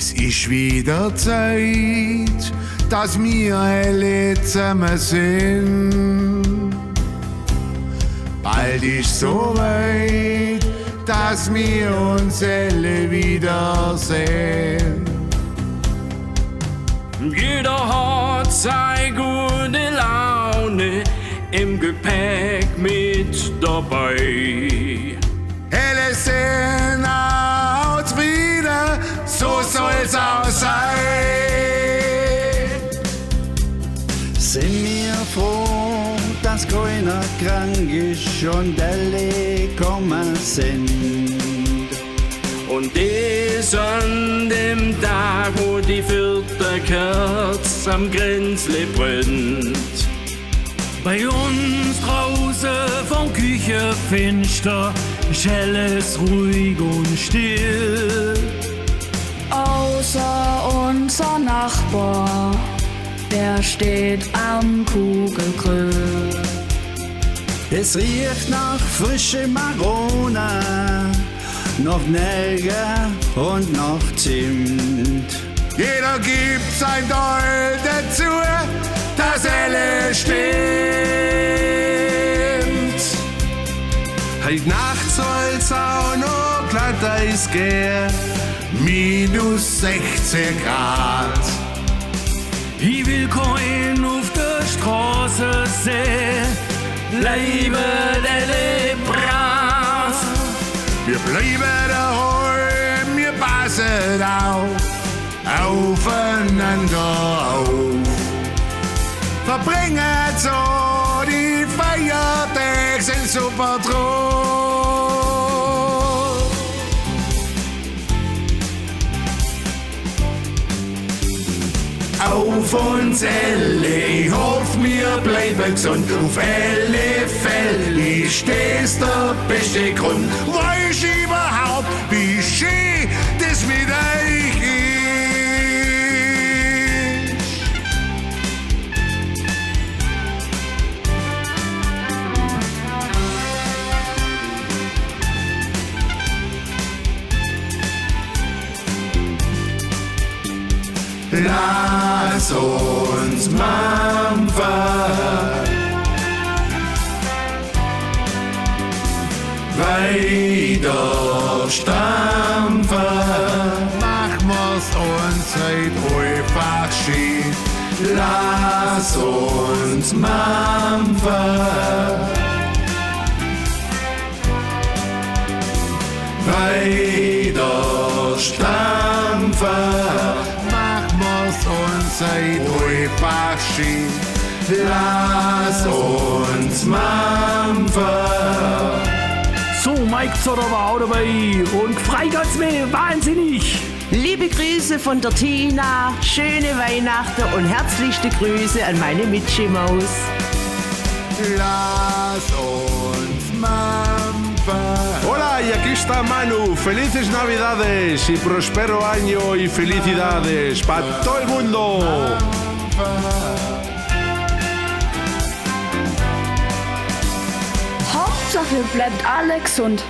Es ist wieder Zeit, dass wir alle zusammen sind. Bald ist so weit, dass wir uns alle wiedersehen. Jeder hat seine gute Laune im Gepäck mit dabei. Alle sind auch zufrieden, so soll's auch sein. Sind wir froh, dass keiner krank ist und alle kommen sind. Und das an dem Tag, wo die vierte Kerze am Grenzle brennt. Bei uns draußen vom Küchenfenster ist alles ruhig und still. Außer unser Nachbar, der steht am Kugelgrill. Es riecht nach frische Marone, nach Nelke und nach Zimt. Jeder gibt sein Teil dazu, dass alles stimmt. Heut Nacht soll's auch noch glatt Eis gehen. Minus 16 Grad. Ich will keinen auf der Straße sehen, bleibe alle brav. Wir bleiben daheim, wir passen aufeinander auf. Verbringen so die Feiertage in super Trost. Auf uns alle, ich hoffe, wir bleiben gesund. Auf alle Fälle ist das der beste Grund. Weiß überhaupt, wie schön das mit euch ist. Lass uns mampfen, weiter stampfen. Machen wir's uns heut einfach schön. Lass uns mampfen, weiter stampfen. Uns seid einfach schön. Lass uns mampfen. So, Mike Zotter war auch dabei und freigot's mir wahnsinnig. Liebe Grüße von der Tina, schöne Weihnachten und herzlichste Grüße an meine Michi-Maus. Lass uns mampfen. Hola, y aquí está Manu. Felices Navidades y prospero año y felicidades para todo el mundo. Hauptsache bleibt alle gesund.